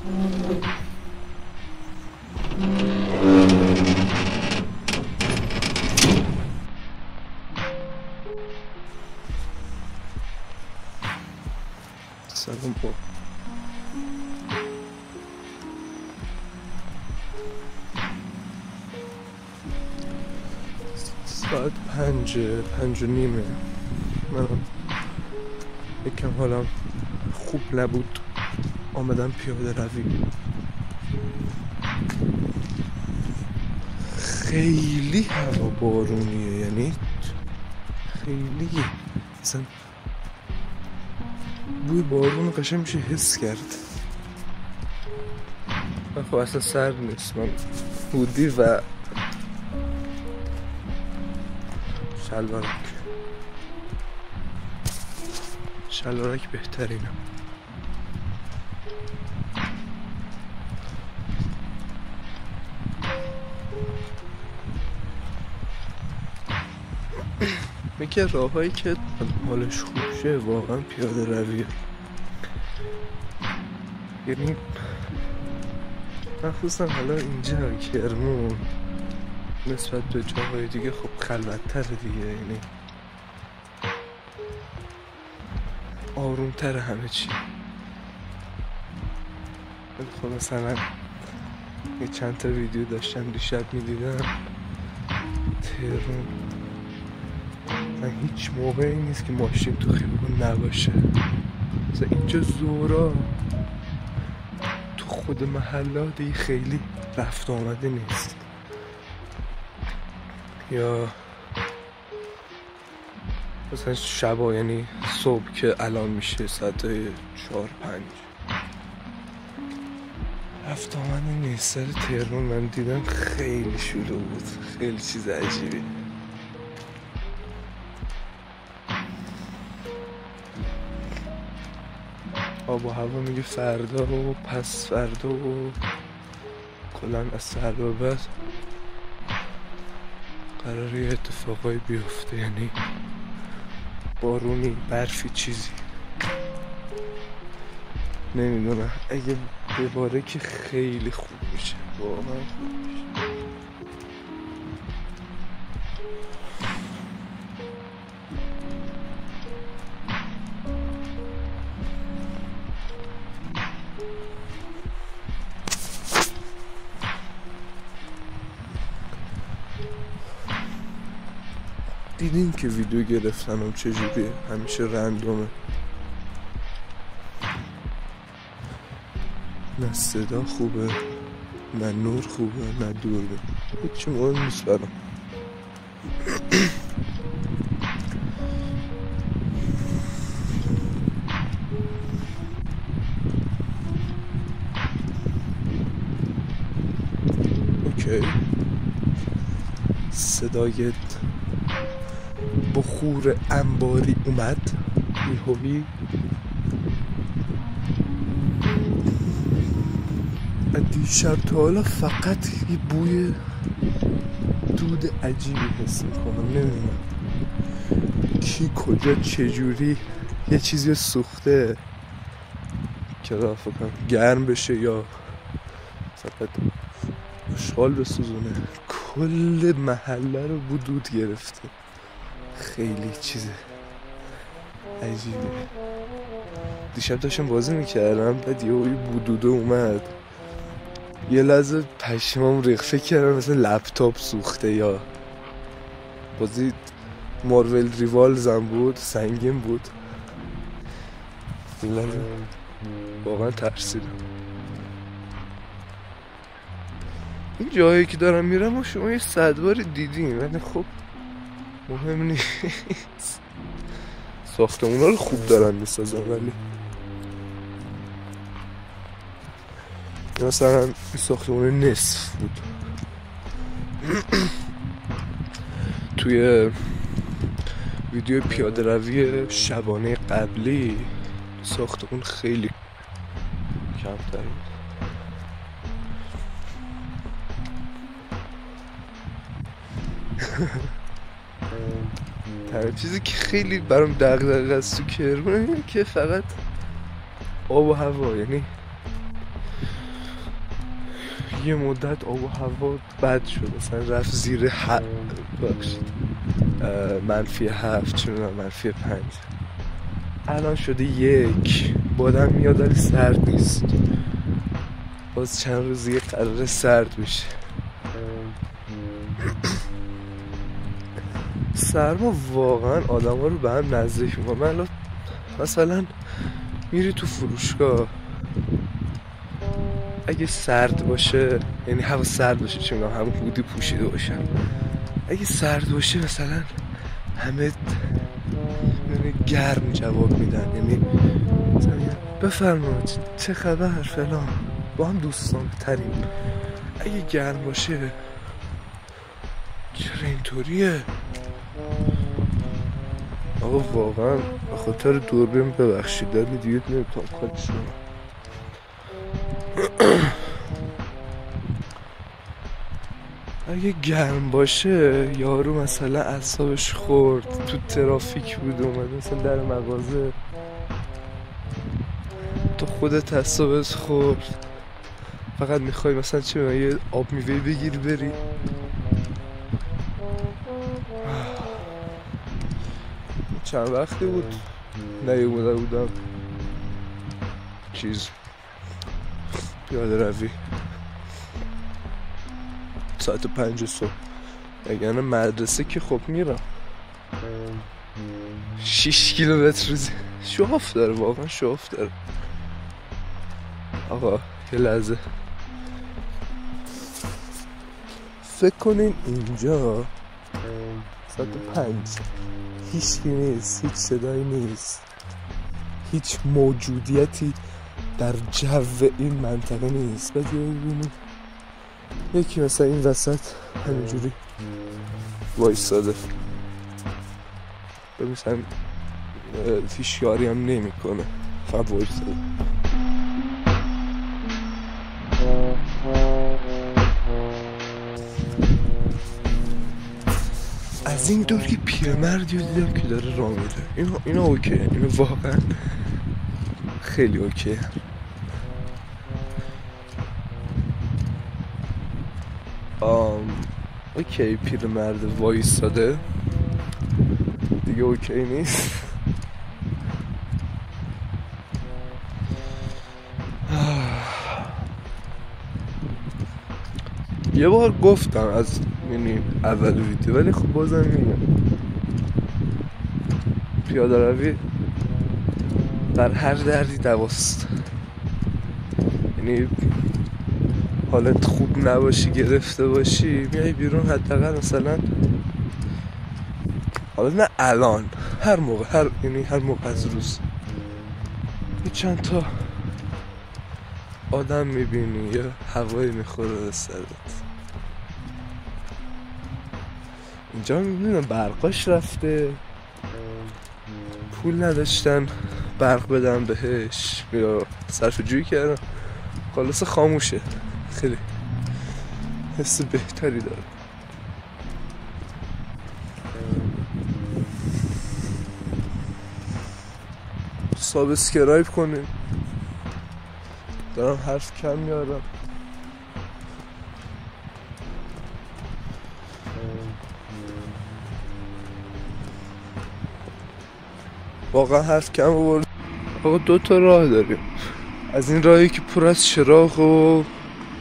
سلام با ساعت 5 و نیمه. منم یکم حالم خوب نبود، آمدم پیاده روی. خیلی هوا بارونیه، یعنی خیلی اصلا بوی بارون قشنگ میشه حس کرد. من خب اصلا سرد نیست، من هودی و شلوارک بهترینه. یکی از راه‌هایی که حالش خوب شه واقعا پیاده رویه. یعنی مخصوصا حالا اینجا کرمون نسبت به جاهای دیگه خب خلوت‌تر دیگه، یعنی آروم‌تر همه چی. خب مثلا یه چند تا ویدیو داشتم دیشب میدیدم تهران، من هیچ موقعی نیست که ماشین تو خیابون نباشه. مثلا اینجا زورا تو خود محلات خیلی رفت آمده نیست، یا مثلا شبا، یعنی صبح که الان میشه ساعت 4-5 رفت آمده نیست. سر تهران من دیدم خیلی شلوغ بود، خیلی چیز عجیبی. آب و هوا میگه فردا و پس فردا و کلن از فردا بعد قراره یه اتفاقای بیفته، یعنی بارونی، برفی، چیزی نمیدونم. اگه بباره که خیلی خوب میشه، واقعا خوب میشه. دیدین که ویدیو گرفتنم چجوریه؟ همیشه رندومه، نه صدا خوبه، نه نور خوبه، نه دور، هیچی مهم نیست برام. اوکی، صدای بخور انباری اومد یهویی. دیشب تا حالا فقط یه بوی دود عجیبی حس میکنم، نمیدونم کی کجا چجوری یه چیزی سوخته که را فکرم گرم بشه یا فقط اشغال بسوزونه. کل محله رو بو دود گرفته، خیلی چیزه عجیبه. دیشب داشتم بازی میکردم، بعد یه بودوده اومد، یه لحظه پشمام ریخت، فکر کردم مثلا لپتاپ سوخته یا بازی مارول ریوالزم بود، سنگین بود. یه لحظه واقعا ترسیدم. این جایی که دارم میرم و شما یه 100 بار دیدین، ولی خب مهم نیست. ساختمونا رو خوب دارن میسازن، ولی مثلا این ساختمون نصف بود. توی ویدیو پیاده روی شبانه قبلی ساختمون خیلی کمتر بود. تنها چیزی که خیلی برام دغدغه است تو کرمون اینه که فقط آب و هوا، یعنی یه مدت آب و هوا بد شد، مثلا رفت زیر -7 چه میدونم -5. الان شده 1. بادم میاد ولی سرد نیست. باز چند روزی قراره سرد بشه. سرما واقعا آدم ها رو به هم نزدیک میکنه. من الان مثلا میری تو فروشگاه، اگه سرد باشه، یعنی هوا سرد باشه، چه میدونم همون هودی پوشیده باشن، اگه سرد باشه مثلا همه گرم جواب میدن، یعنی مثلا بفرمایید چه خبر فلان، با هم دوستان تریم. اگه گرم باشه چرا اینطوریه؟ آقا واقعا به خاطر دوربین ببخشید داری دیگه نمیتونم کارش کنم. اگه گرم باشه یارو مثلا اعصابش خورد، تو ترافیک بود اومده مثلا در مغازه، تو خودت اعصابت خورد، فقط میخوای مثلا چه می‌دونم یه آب میوه بگیری بری. چند وقتی بود نیومده بودم پیاده روی ساعت 5 صبح. اگر مدرسه که خب میرم 6 کیلومتر روزی. شوف داره، واقعا شوف داره. آقا یه لحظه فکر کنین اینجا ساعت 5 هیچکی نیست، هیچ صدایی نیست، هیچ موجودیتی در جو این منطقه نیست. بعد ببینیم یکی مثلا این وسط همینجوری وایستاده، مثلا فیشیاری هم نمی کنه، فقط وایستاده. از این دور که پیرمردی رو دیدم که داره راه میره. اینا اوکی، اینا واقعا خیلی اوکی. اوکی پیرمرد وایستاده دیگه اوکی نیست. یه بار گفتم از اول ویدیو، ولی خب بازم میگم پیاده روی در هر دردی دواست. یعنی حالت خوب نباشی، گرفته باشی، میای بیرون حداقل مثلا، حالا نه الان، هر موقع هر موقع از روز یه چند تا آدم میبینی یا هوایی میخوره به سرت. اینجا میبینم برقاش رفته، پول نداشتن برق بدن بهش یا صرف جویی کردن، خلاصه خاموشه. خیلی حس بهتری داره. سابسکرایب کنین، دارم حرف کم میارم. واقعا حرف کم آورد. آقا 2 تا راه داریم، از این راهی که پر از چراغ و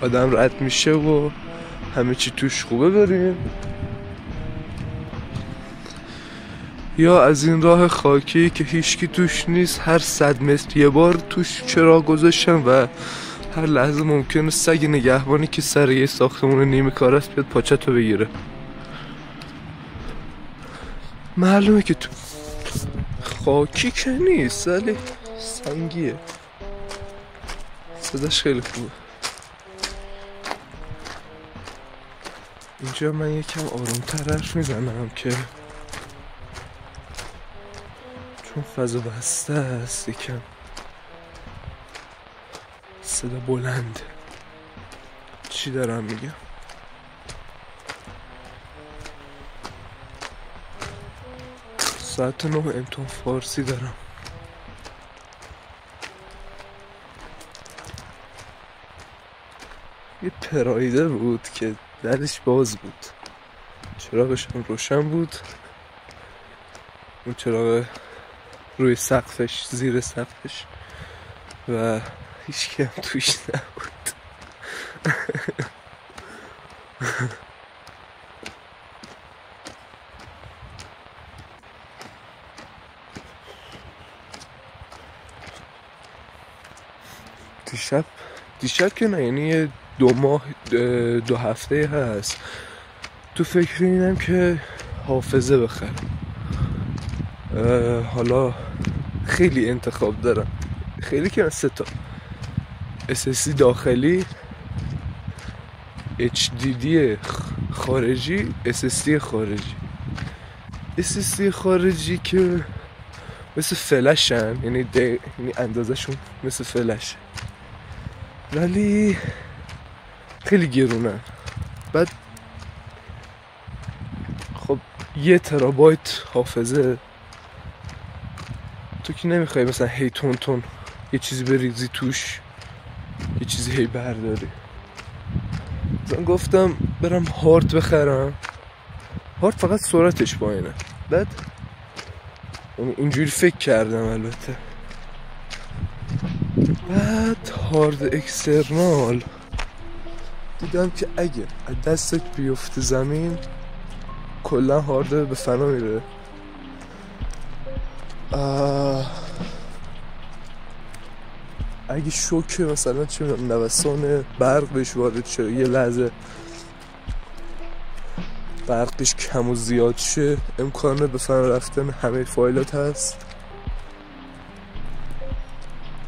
آدم رد میشه و همه چی توش خوبه بریم، یا از این راه خاکی که هیچکی توش نیست، هر 100 متر یه بار توش چراغ گذاشتن و هر لحظه ممکنه سگ نگهبانی که سر یه ساختمون نیمه کار است بیاد پاچتو بگیره. معلومه که تو خاکی که نیست ولی سنگیه، صداش خیلی خوبه. اینجا من یکم آرومتر حرف میزنم که چون فضا بسته است یکم صدا بلند. چی دارم میگم؟ ساعت 9 امتحان فارسی دارم. یه پرایده بود که درش باز بود، چراغش هم روشن بود، اون چراغ روی سقفش، زیر سقفش، و هیچ کی هم توش نبود. دیشب که نه، یعنی 2 هفته هست تو فکر اینم که حافظه بخرم. حالا خیلی انتخاب دارم، خیلی که 3 تا SSD داخلی، HDD خارجی، SSD خارجی. SSD خارجی که مثل فلشن، یعنی اندازشون مثل فلشه، ولی خیلی گرونن. بعد خب 1 ترابایت حافظه، تو که نمیخوای مثلا هی تون یه چیزی بریزی توش، یه چیزی هی برداری. مثلا گفتم برم هارد بخرم. هارد فقط سرعتش پایینه. بعد اینجوری فکر کردم، البته بعد هارد اکسترنال دیدم که اگه دستت بیفته زمین کلا هارد به فنا میره. اگه شوکه مثلا چه میدونم نوسان برق بهش وارد شه، یه لحظه برقش کم و زیاد شه، امکانه به فنا رفتن همه فایلات هست.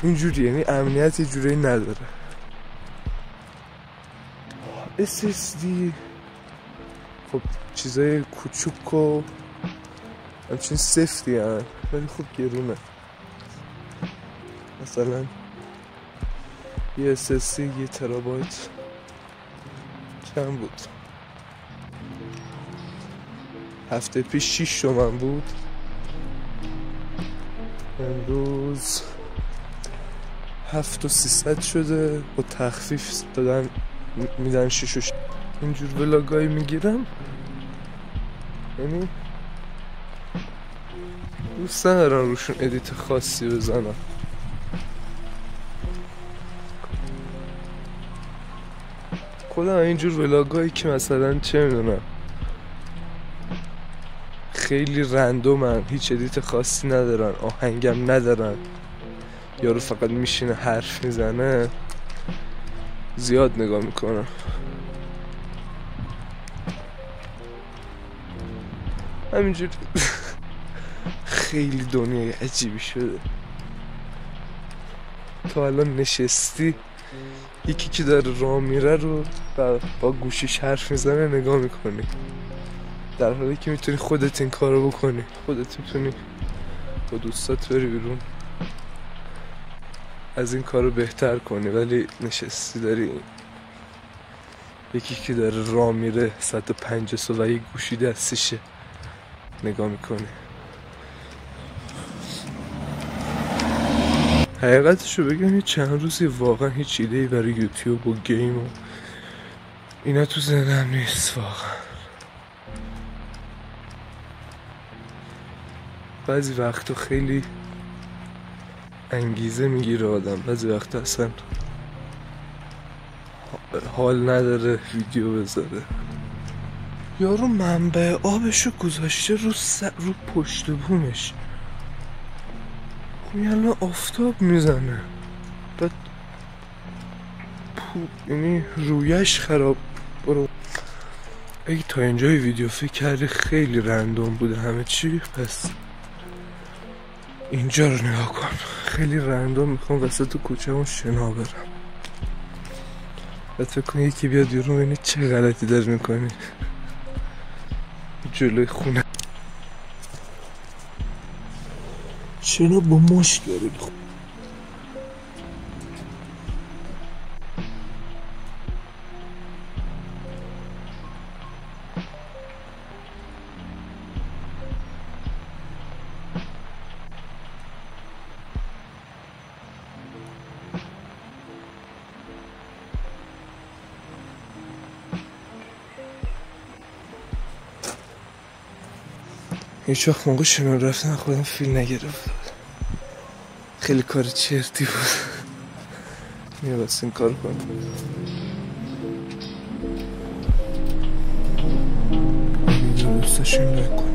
اینجوری، یعنی امنیت یه جوری نداره. SSD خب چیزای کوچوک و همچین سفتی هست، ولی خب گرونه. مثلا یه SSD 1 ترابایت چند بود؟ هفته پیش 6 تومن بود، امروز 7300 شده. با تخفیف دادن میدن 6. اینجور ولاگایی میگیرم، یعنی دوست ندارم روشون ادیت خاصی بزنم. خودم اینجور ولاگایی که مثلا چه میدونم خیلی رندومن، هیچ ادیت خاصی ندارن، آهنگم ندارن، یارو فقط میشینه حرف میزنه، زیاد نگاه میکنم. همینجور خیلی دنیای عجیبی شده. تا الان نشستی یکی که داره راه میره رو با گوشیش حرف میزنه نگاه میکنی، در حالی که میتونی خودت این کارو بکنی. خودت میتونی با دوستات بری بیرون از این کارو بهتر کنی، ولی نشستی داری یکی که داره راه میره 150 و یک گوشی دستشه نگاه میکنی. حقیقتشو بگم چند روزی واقعا هیچ ایده‌ای برای یوتیوب و گیم و اینا تو ذهنم نیست واقعا. بعضی وقتا خیلی انگیزه میگیره آدم، بعضی وقتا اصلا حال نداره ویدیو بذاره. یارو منبع آبشو گذاشته رو پشت بومش، خب یعنی آفتاب میزنه، بعد یعنی رویش خراب. برو اگه تا اینجای ویدیو فکر کردی خیلی رندوم بوده همه چی، پس اینجا رو نگاه کن. خیلی رندوم میخوام وسط کوچه اون شنا برم. بعد فکر کن یکی بیاد بیرون ببینی چه غلطی داری میکنی جلوی خونه. شنا با مشت داری بخون. هیچ وقت موقع شمال رفتن خودم فیل نگرفت. خیلی کار چرتی بود. میبست این کار کنم. درستش این نکنم.